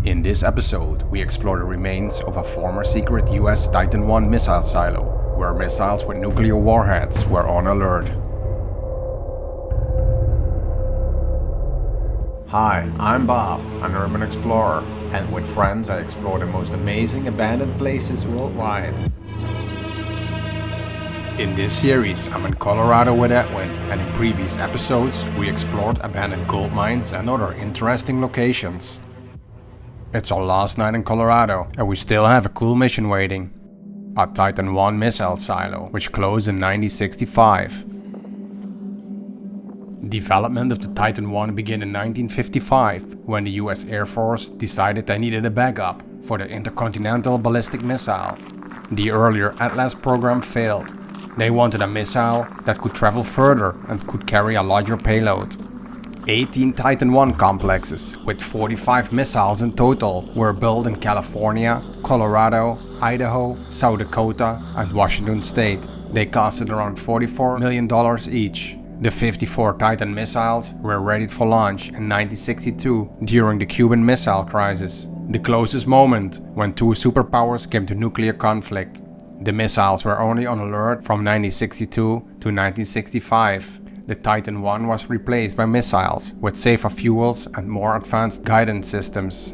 In this episode, we explore the remains of a former secret US Titan I missile silo, where missiles with nuclear warheads were on alert. Hi, I'm Bob, an urban explorer, and with friends I explore the most amazing abandoned places worldwide. In this series, I'm in Colorado with Edwin, and in previous episodes, we explored abandoned gold mines and other interesting locations. It's our last night in Colorado, and we still have a cool mission waiting. A Titan I missile silo, which closed in 1965. Development of the Titan I began in 1955, when the US Air Force decided they needed a backup for the intercontinental ballistic missile. The earlier Atlas program failed. They wanted a missile that could travel further and could carry a larger payload. 18 Titan I complexes, with 45 missiles in total, were built in California, Colorado, Idaho, South Dakota, and Washington State. They costed around $44 million each. The 54 Titan missiles were ready for launch in 1962 during the Cuban Missile Crisis, the closest moment when two superpowers came to nuclear conflict. The missiles were only on alert from 1962 to 1965. The Titan I was replaced by missiles with safer fuels and more advanced guidance systems.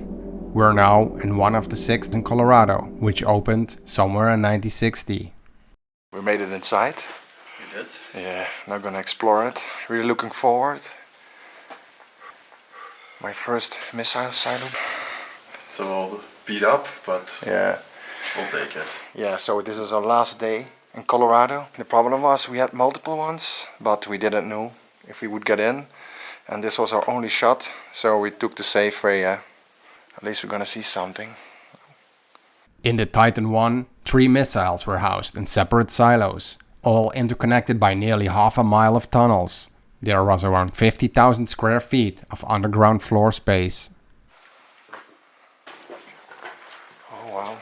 We're now in one of the six in Colorado, which opened somewhere in 1960. We made it inside. We did? Yeah, now gonna explore it. Really looking forward. My first missile silo. It's a little beat up, but Yeah. we'll take it. Yeah, so this is our last day in Colorado. The problem was we had multiple ones, but we didn't know if we would get in. And this was our only shot, so we took the safe way. At least we're gonna see something. In the Titan I, 3 missiles were housed in separate silos, all interconnected by nearly half a mile of tunnels. There was around 50,000 square feet of underground floor space. Oh wow.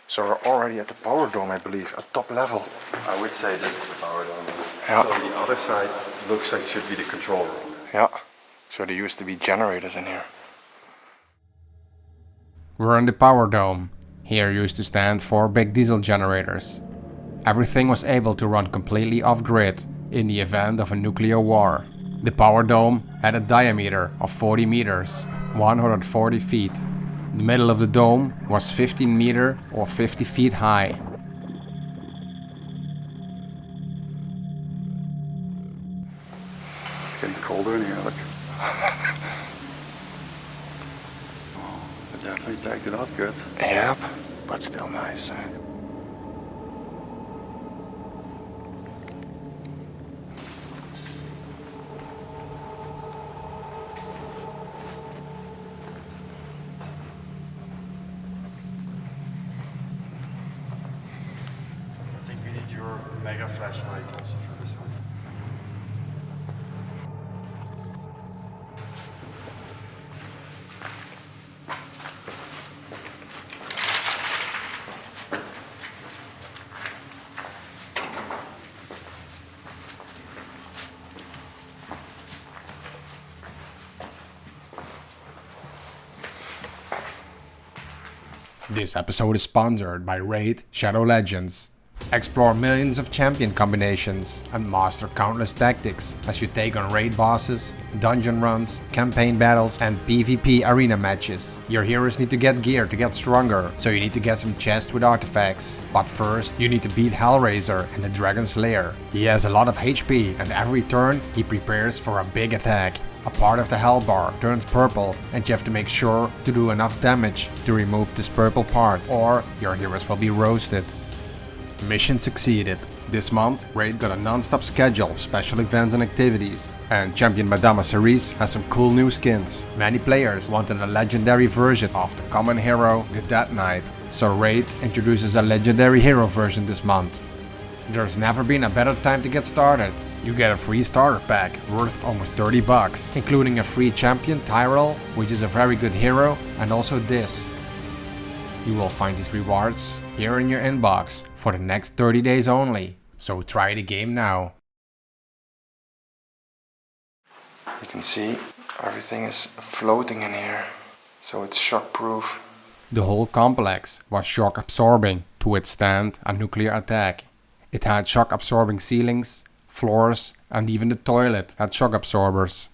So we're already at the power dome, I believe, at top level. I would say this is the power dome. Yeah. So the other side looks like it should be the control room. Yeah, so there used to be generators in here. We're in the power dome. Here used to stand 4 big diesel generators. Everything was able to run completely off-grid in the event of a nuclear war. The power dome had a diameter of 40 meters, 140 feet. The middle of the dome was 15 meter or 50 feet high. It's getting colder in here, look. It definitely tagged it out good. Yep, but still nice. I think we need your mega flashlight also for this one. This episode is sponsored by Raid Shadow Legends. Explore millions of champion combinations and master countless tactics as you take on raid bosses, dungeon runs, campaign battles, and PvP arena matches. Your heroes need to get gear to get stronger, so you need to get some chests with artifacts. But first, you need to beat Hellraiser in the Dragon's Lair. He has a lot of HP, and every turn he prepares for a big attack. A part of the hell bar turns purple, and you have to make sure to do enough damage to remove this purple part, or your heroes will be roasted. Mission succeeded. This month, Raid got a non-stop schedule of special events and activities. And Champion Madama Cerise has some cool new skins. Many players wanted a legendary version of the common hero, the Dead Knight. So Raid introduces a legendary hero version this month. There's never been a better time to get started. You get a free starter pack worth almost $30, including a free champion, Tyrell, which is a very good hero, and also this. You will find these rewards here in your inbox for the next 30 days only, so try the game now. You can see everything is floating in here. So it's shockproof. The whole complex was shock absorbing to withstand a nuclear attack. It had shock absorbing ceilings, floors, and even the toilet had shock absorbers.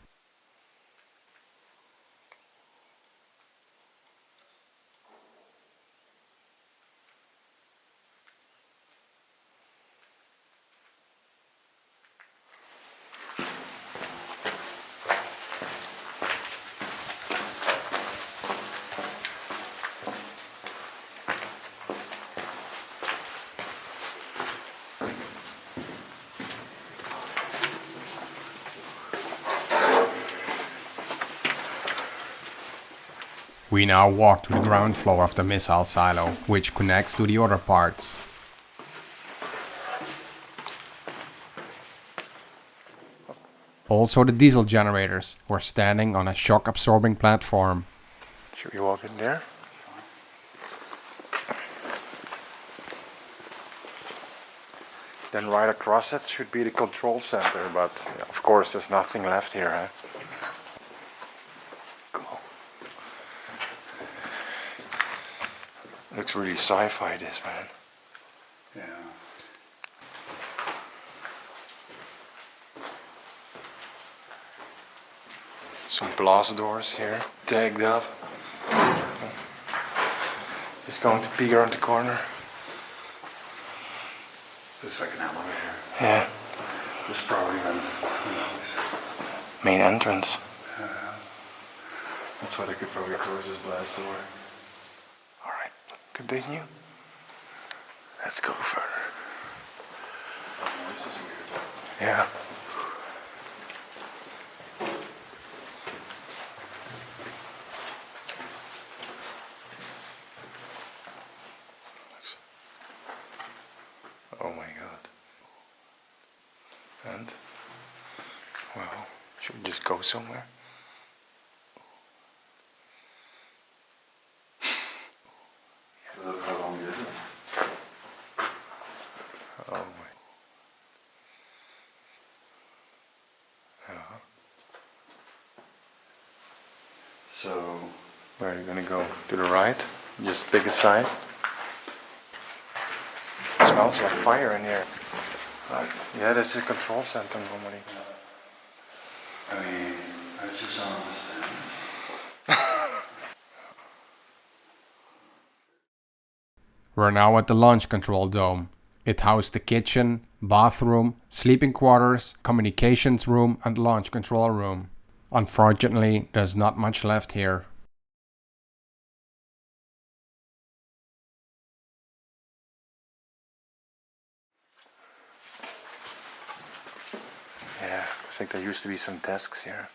We now walk to the ground floor of the missile silo, which connects to the other parts. Also the diesel generators were standing on a shock-absorbing platform. Should we walk in there? Then right across it should be the control center, but of course there's nothing left here, huh? Looks really sci-fi, this, man. Yeah. Some blast doors here, tagged up. Just going to peek around the corner. Looks like an elevator. Yeah. This probably vents. Who knows? Main entrance. That's why they could probably close this blast door. Alright, continue. Let's go further. Oh, this is weird. Yeah. Oh my god. And, well, should we just go somewhere? Look how long it is. Oh my. Yeah. So, Where are you gonna go? To the right? Just pick a side? It smells like fire in here. Yeah, that's a control center normally. I mean, I just don't understand this. We're now at the launch control dome. It housed the kitchen, bathroom, sleeping quarters, communications room and launch control room. Unfortunately, there's not much left here. Yeah, I think there used to be some desks here.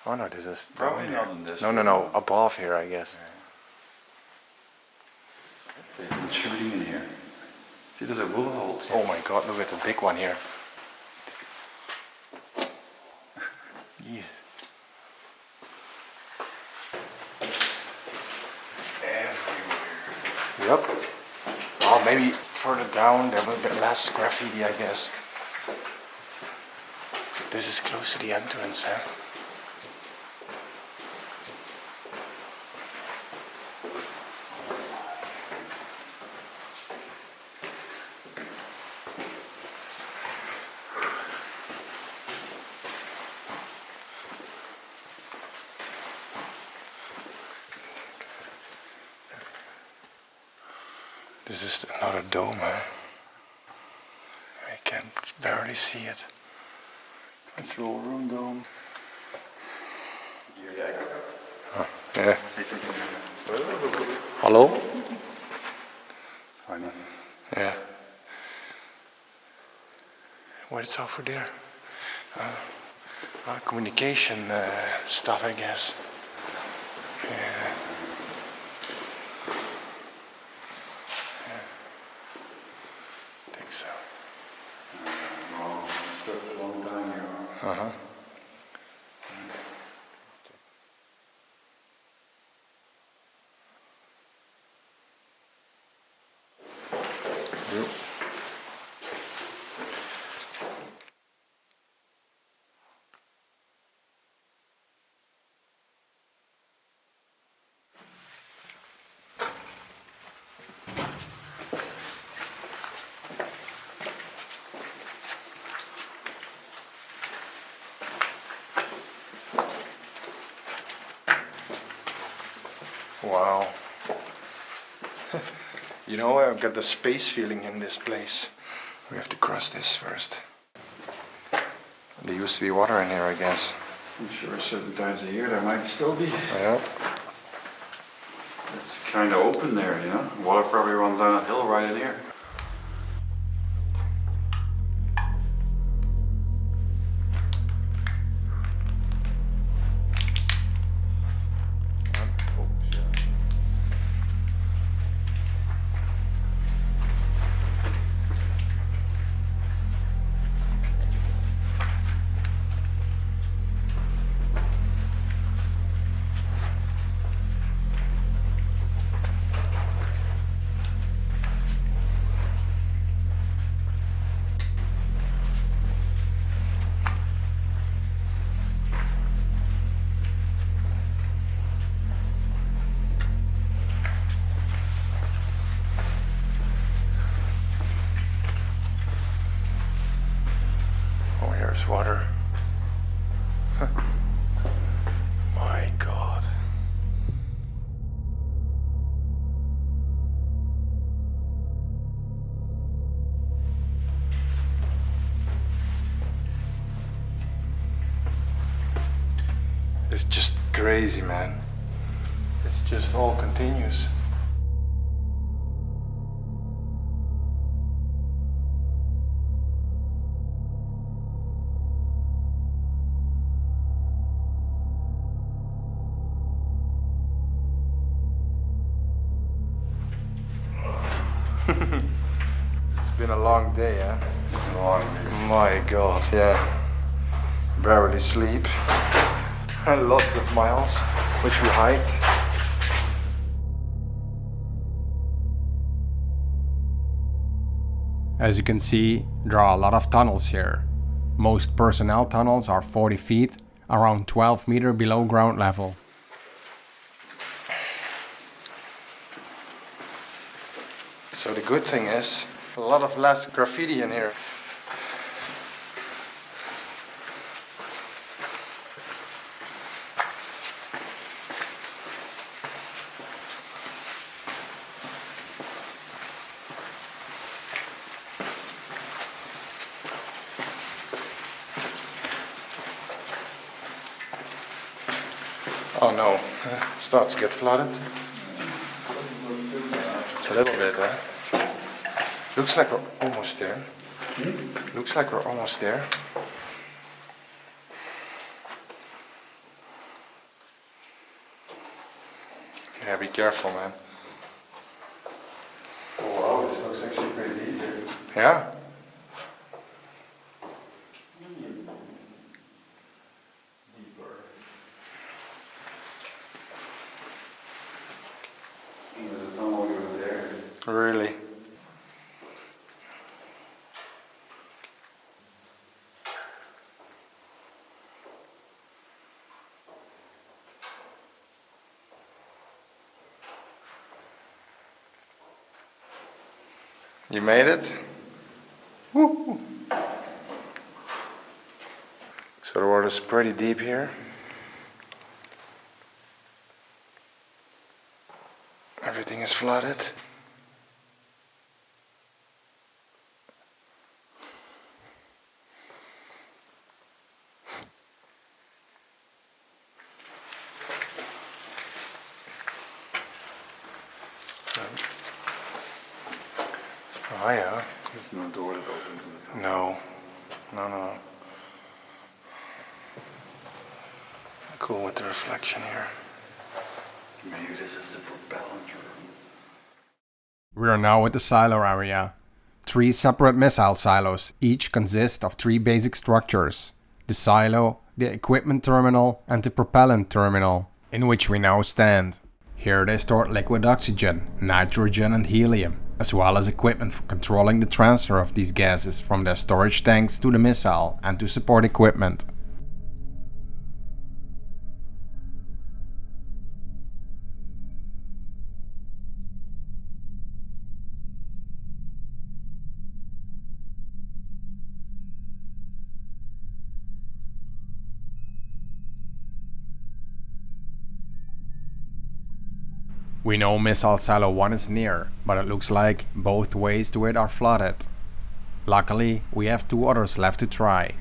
Oh no, this is Probably down not here. in this No, room. above here, I guess. They've been shooting in here. See, there's a bullet hole. Oh my god, look at the big one here. Jeez. Everywhere. Yep. Well, maybe further down there will be less graffiti, I guess. This is close to the entrance, huh? This is another dome, huh? I can barely see it. Control room dome. Yeah. Hello? Funny. Yeah. What's over there? Communication stuff, I guess. Yeah. I think so. Oh, it's took a long time here. Uh-huh. Wow. You know, I've got the space feeling in this place. We have to cross this first. There used to be water in here, I guess. I'm sure certain times of year there might still be. Yeah. It's kind of open there, you know. Water probably runs down a hill right in here. Oh, here's water. My God. It's just crazy, man. It's just all continuous. It's been a long day, huh? It's a long day. My God, yeah. Barely sleep. Lots of miles, which we hiked. As you can see, there are a lot of tunnels here. Most personnel tunnels are 40 feet, around 12 meters below ground level. So the good thing is, a lot of less graffiti in here. Oh no, starts to get flooded. A little bit, huh? Looks like we're almost there. Looks like we're almost there. Yeah, be careful, man. Oh wow, this looks actually pretty deep here. Yeah? Deeper. There's a tunnel over there. Really? You made it? Woo! So the water's pretty deep here. Everything is flooded. Oh yeah. There's no door that opens in the tunnel. No. No. Cool with the reflection here. Maybe this is the propellant room. We are now at the silo area. 3 separate missile silos, each consist of 3 basic structures. The silo, the equipment terminal and the propellant terminal, in which we now stand. Here they store liquid oxygen, nitrogen and helium, as well as equipment for controlling the transfer of these gases from their storage tanks to the missile and to support equipment. We know missile silo 1 is near, but it looks like both ways to it are flooded. Luckily, we have 2 others left to try.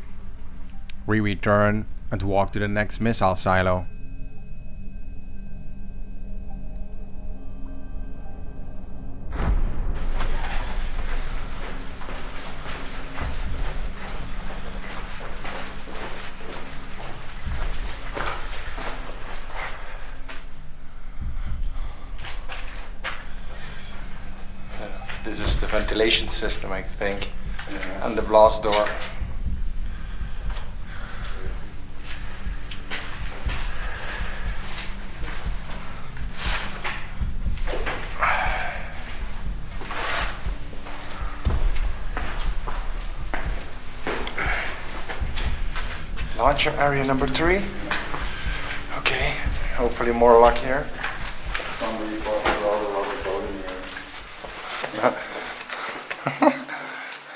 We return and walk to the next missile silo. This is the ventilation system, I think, and the blast door. Launcher area number 3. Okay, hopefully more luck here. Somebody bought a lot of rubber boat in here.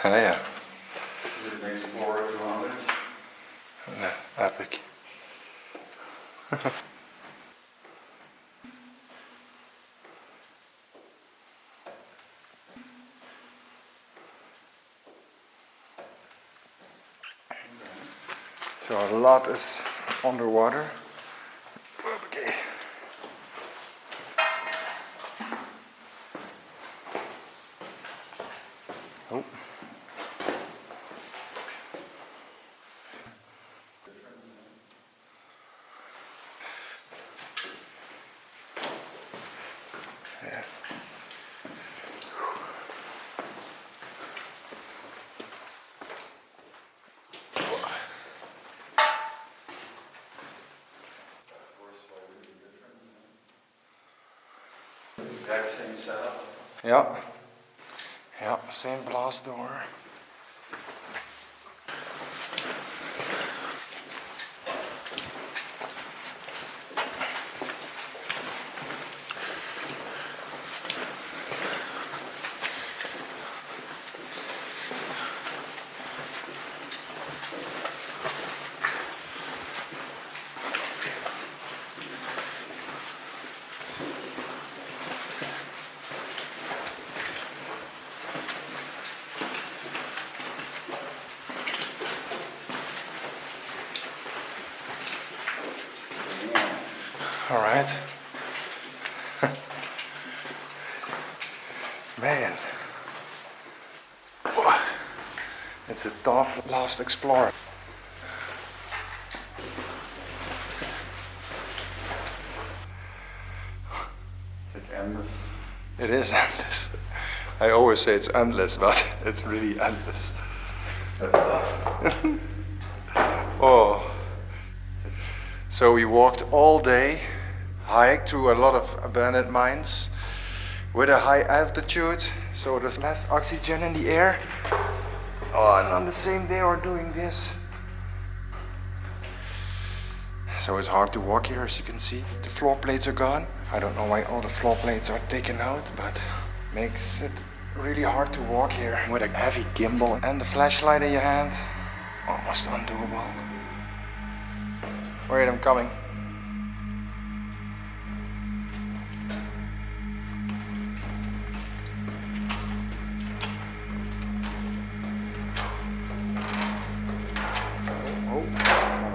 Yeah. Is it an Explorer 200? No, epic. So a lot is underwater. Okay. Oh. Yeah. Exact same setup. Yeah. Yeah, same blast door. All right. Man. It's a tough last explorer. It's like endless. It is endless. I always say it's endless, but it's really endless. Oh. So we walked all day, hiked through a lot of abandoned mines with a high altitude, so there's less oxygen in the air. Oh, and on the same day we're doing this. So it's hard to walk here, as you can see. The floor plates are gone. I don't know why all the floor plates are taken out, but makes it really hard to walk here with a heavy gimbal and the flashlight in your hand. Almost undoable. Wait, I'm coming. Oh,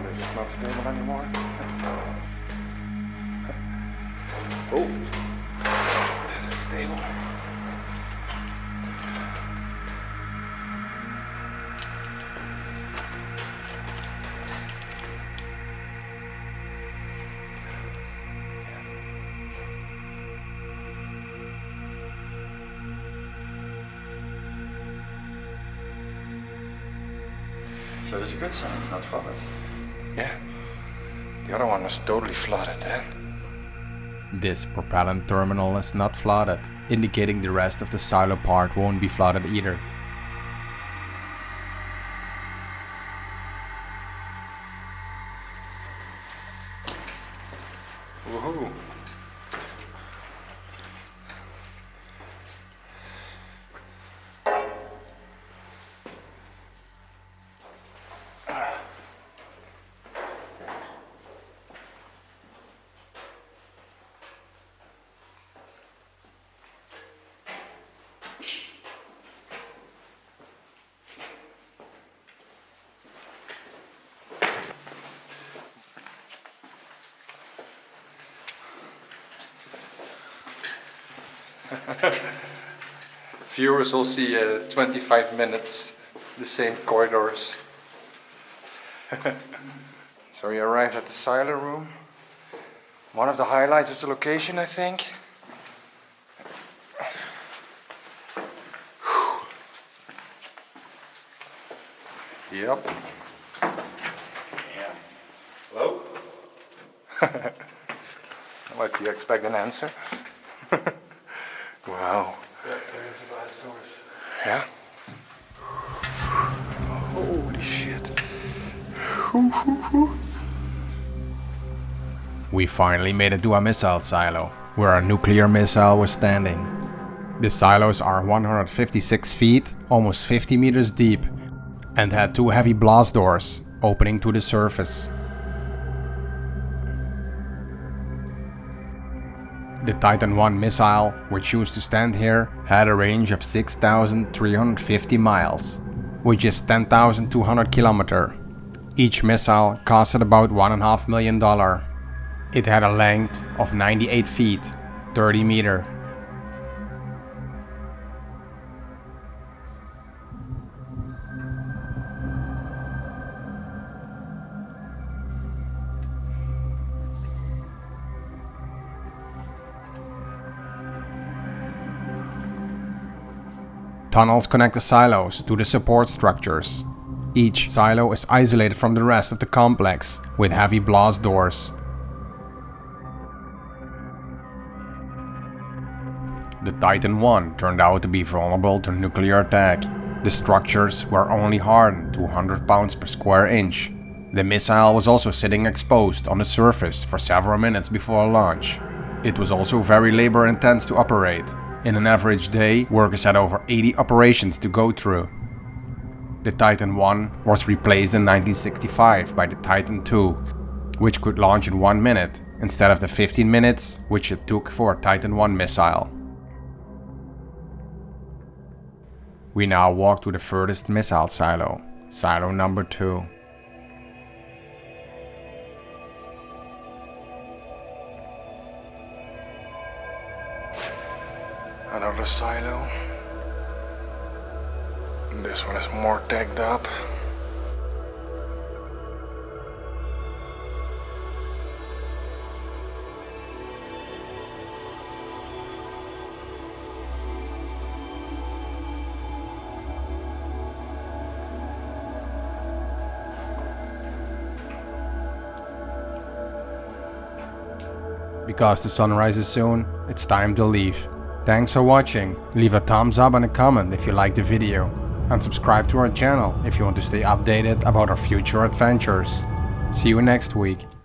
this is not stable anymore. Oh, this is stable. So there's a good sign it's not flooded. Yeah, the other one was totally flooded, eh? This propellant terminal is not flooded, indicating the rest of the silo part won't be flooded either. Woohoo! Viewers will see 25 minutes, the same corridors. So we arrived at the silo room. One of the highlights of the location, I think. Yep. Yeah. Hello? What, do you expect an answer? Wow. There's the glass doors. Yeah? Holy shit. We finally made it to a missile silo, where a nuclear missile was standing. The silos are 156 feet, almost 50 meters deep, and had two heavy blast doors opening to the surface. The Titan I missile, which used to stand here, had a range of 6,350 miles, which is 10,200 kilometers. Each missile costed about $1.5 million. It had a length of 98 feet, 30 meters. Tunnels connect the silos to the support structures. Each silo is isolated from the rest of the complex with heavy blast doors. The Titan I turned out to be vulnerable to nuclear attack. The structures were only hardened to 100 pounds per square inch. The missile was also sitting exposed on the surface for several minutes before launch. It was also very labor intense to operate. In an average day, workers had over 80 operations to go through. The Titan I was replaced in 1965 by the Titan II, which could launch in 1 minute instead of the 15 minutes which it took for a Titan I missile. We now walk to the furthest missile silo, silo number 2. Another silo. This one is more decked up. Because the sun rises soon, it's time to leave. Thanks for watching. Leave a thumbs up and a comment if you liked the video. And subscribe to our channel if you want to stay updated about our future adventures. See you next week.